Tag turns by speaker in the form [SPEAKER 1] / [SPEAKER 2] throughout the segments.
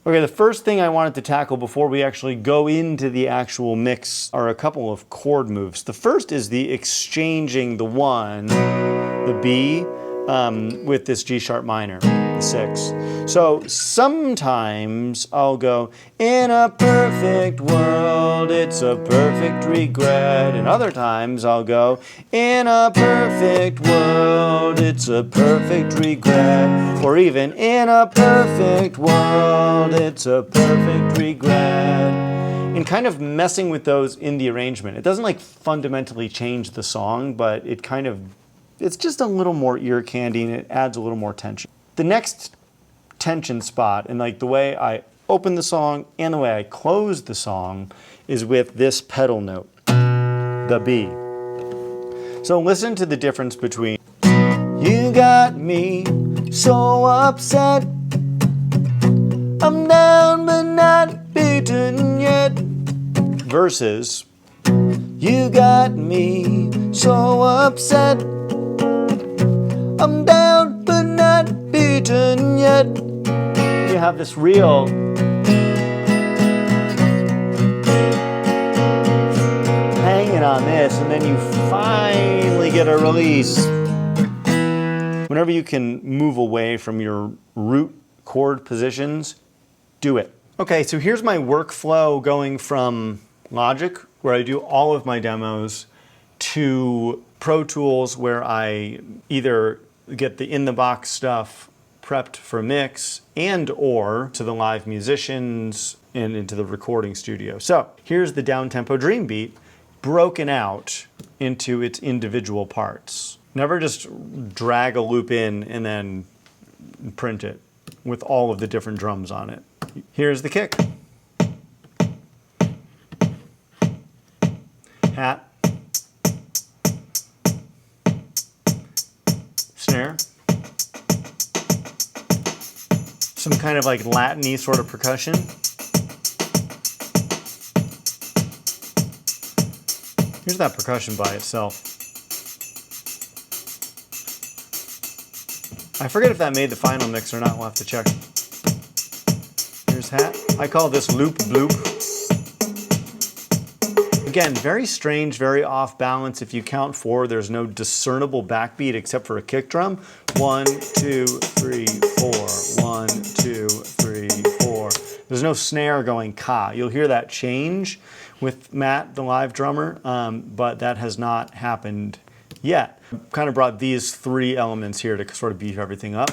[SPEAKER 1] Okay, the first thing I wanted to tackle before we actually go into the actual mix are a couple of chord moves. The first is the exchanging the 1, the B, with this G sharp minor, the 6. So sometimes I'll go, in a perfect world, it's a perfect regret. And other times I'll go, in a perfect world, it's a perfect regret. Or even, in a perfect world, it's a perfect regret. And kind of messing with those in the arrangement. It doesn't like fundamentally change the song, but it kind of, it's just a little more ear candy and it adds a little more tension. The next tension spot, and like the way I open the song and the way I close the song, is with this pedal note, the B. So listen to the difference between you got me so upset, I'm down but not beaten yet, versus you got me so upset, I'm down but not beaten yet. You have this real hanging on this, and then you finally get a release. Whenever you can move away from your root chord positions, do it. Okay, so here's my workflow going from Logic, where I do all of my demos, to Pro Tools, where I either get the in-the-box stuff prepped for mix, and or to the live musicians and into the recording studio. So here's the down-tempo dream beat broken out into its individual parts. Never just drag a loop in and then print it with all of the different drums on it. Here's the kick. Hat. Snare. Some kind of like Latin-y sort of percussion. Here's that percussion by itself. I forget if that made the final mix or not, we'll have to check. Here's hat. I call this loop bloop. Again, very strange, very off balance. If you count 4, there's no discernible backbeat except for a kick drum. 1, 2, 3, 4. 1, 2, 3, 4. There's no snare going ka. You'll hear that change with Matt, the live drummer, but that has not happened yet. Kind of brought these 3 elements here to sort of beef everything up.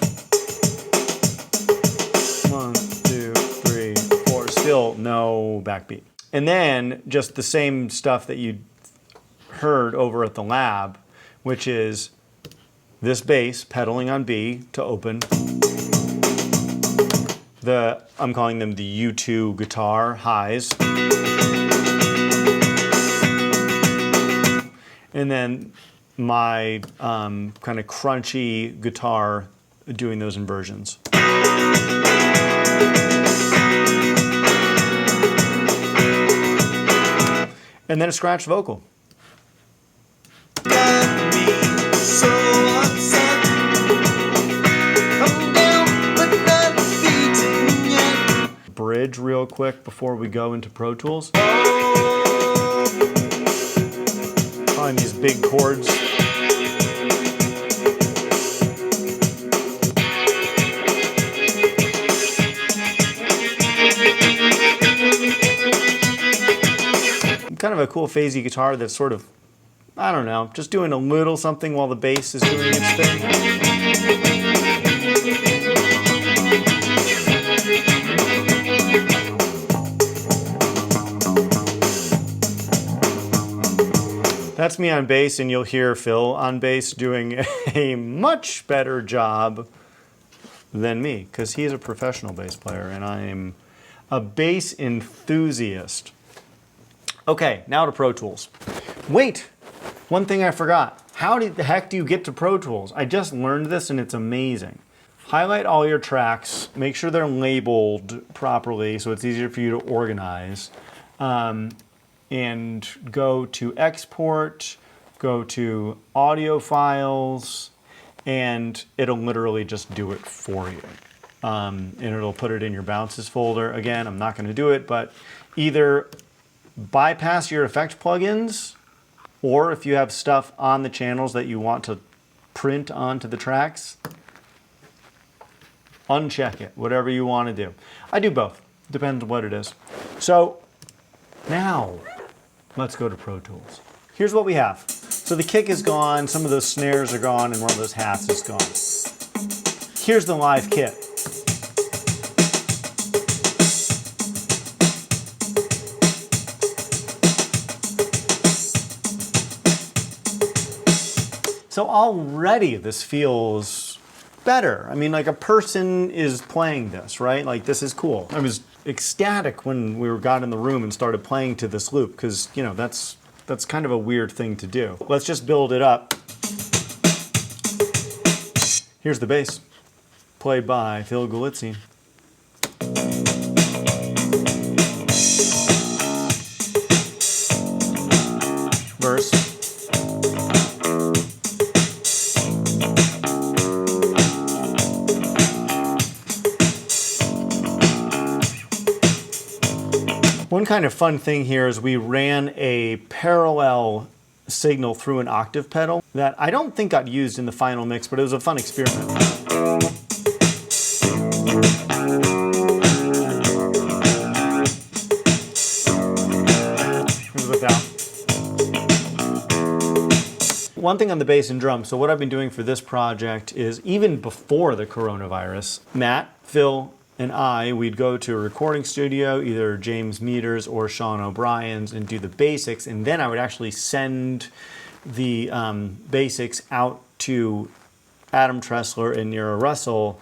[SPEAKER 1] 1, 2, 3, 4. Still no backbeat. And then just the same stuff that you heard over at the lab, which is this bass pedaling on B to open. I'm calling them the U2 guitar highs. And then my kind of crunchy guitar doing those inversions. And then a scratch vocal. Got me so upset. I'm down, but not beaten yet. Bridge real quick before we go into Pro Tools. Find these big chords. Kind of a cool phasey guitar that's sort of, I don't know, just doing a little something while the bass is doing its thing. That's me on bass, and you'll hear Phil on bass doing a much better job than me, because he's a professional bass player and I'm a bass enthusiast. Okay, now to Pro Tools. Wait, one thing I forgot. How the heck do you get to Pro Tools? I just learned this and it's amazing. Highlight all your tracks, make sure they're labeled properly so it's easier for you to organize. And go to Export, go to Audio Files, and it'll literally just do it for you. and it'll put it in your bounces folder. Again, I'm not going to do it, but either bypass your effect plugins, or if you have stuff on the channels that you want to print onto the tracks, uncheck it, whatever you want to do. I do both, depends on what it is. So now let's go to Pro Tools. Here's what we have. So the kick is gone, some of those snares are gone, and one of those hats is gone. Here's the live kit. So already this feels better. I mean, like a person is playing this, right? Like this is cool. I was ecstatic when we got in the room and started playing to this loop because, you know, that's kind of a weird thing to do. Let's just build it up. Here's the bass, played by Phil Galitzine. Verse. One kind of fun thing here is we ran a parallel signal through an octave pedal that I don't think got used in the final mix, but it was a fun experiment. Here's without. One thing on the bass and drum, so what I've been doing for this project is even before the coronavirus, Matt, Phil, and we'd go to a recording studio, either James Meters or Sean O'Brien's, and do the basics, and then I would actually send the basics out to Adam Tressler and Nira Russell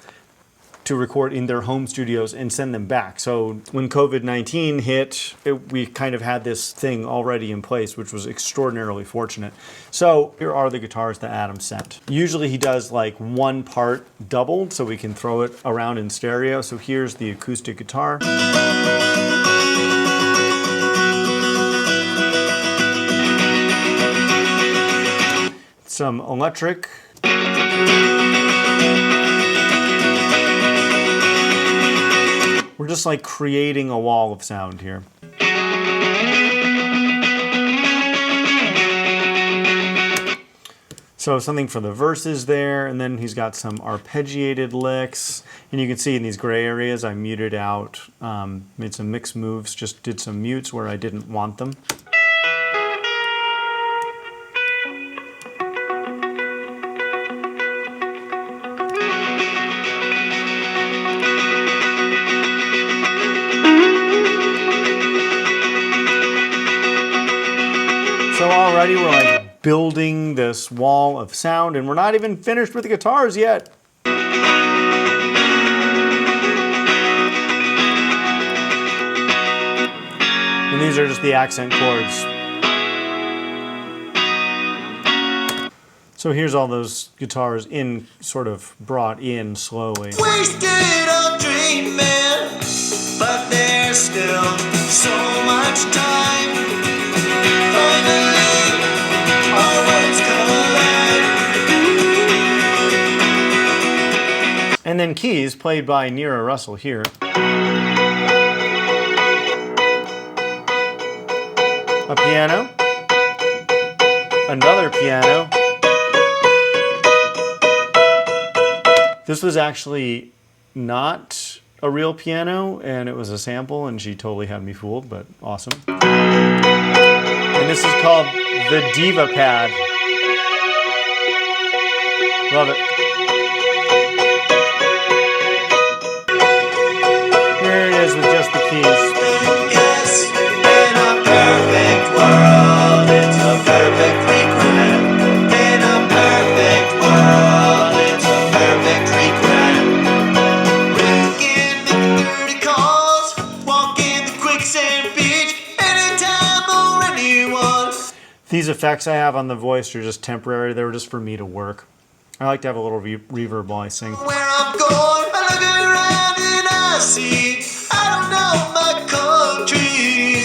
[SPEAKER 1] to record in their home studios and send them back. So when COVID-19 hit, we kind of had this thing already in place, which was extraordinarily fortunate. So here are the guitars that Adam sent. Usually he does like one part doubled so we can throw it around in stereo. So here's the acoustic guitar. Some electric. We're just like creating a wall of sound here. So something for the verses there, and then he's got some arpeggiated licks. And you can see in these gray areas I muted out, made some mix moves, just did some mutes where I didn't want them. So already we're like building this wall of sound, and we're not even finished with the guitars yet. And these are just the accent chords. So here's all those guitars in, sort of brought in slowly.
[SPEAKER 2] Wasted on dreaming, but there's still so much time. Finally, our worlds collide.
[SPEAKER 1] And then keys, played by Nira Russell here. A piano. Another piano. This was actually not a real piano, and it was a sample, and she totally had me fooled, but awesome. And this is called the Diva Pad. Love it. Here it is with just the keys.
[SPEAKER 2] Yes, in a perfect world, it's a perfect regret. In a perfect world, it's a perfect regret. Breaking the dirty calls, walking the quicksand beach, anytime or anyone.
[SPEAKER 1] These effects I have on the voice are just temporary. They were just for me to work. I like to have a little reverb while I sing.
[SPEAKER 2] Where I'm going, I look around and I see I don't know my country.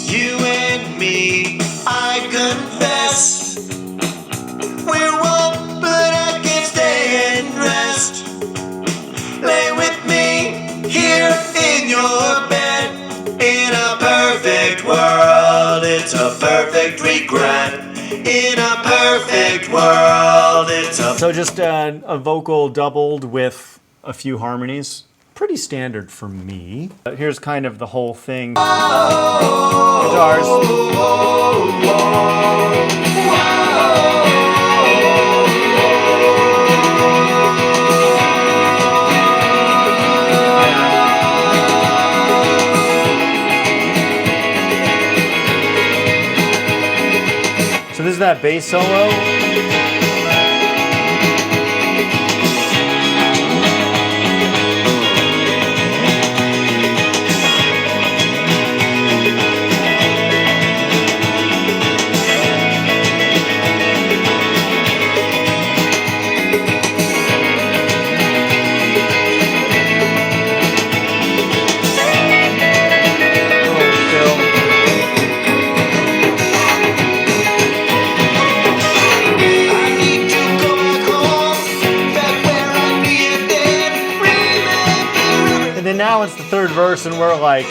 [SPEAKER 2] You and me, I confess, we're one, but I can't stay and rest. Lay with me. perfect world. It's a
[SPEAKER 1] So just a vocal doubled with a few harmonies. Pretty standard for me. Here's kind of the whole thing. Guitars. So this is that bass solo.
[SPEAKER 2] I need to go back home, back where I lived and remember.
[SPEAKER 1] And then now it's the third verse, and we're like,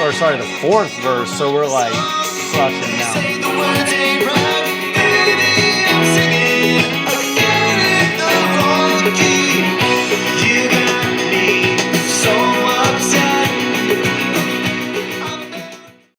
[SPEAKER 1] or sorry, the fourth verse. So we're like crushing now.
[SPEAKER 2] Say the words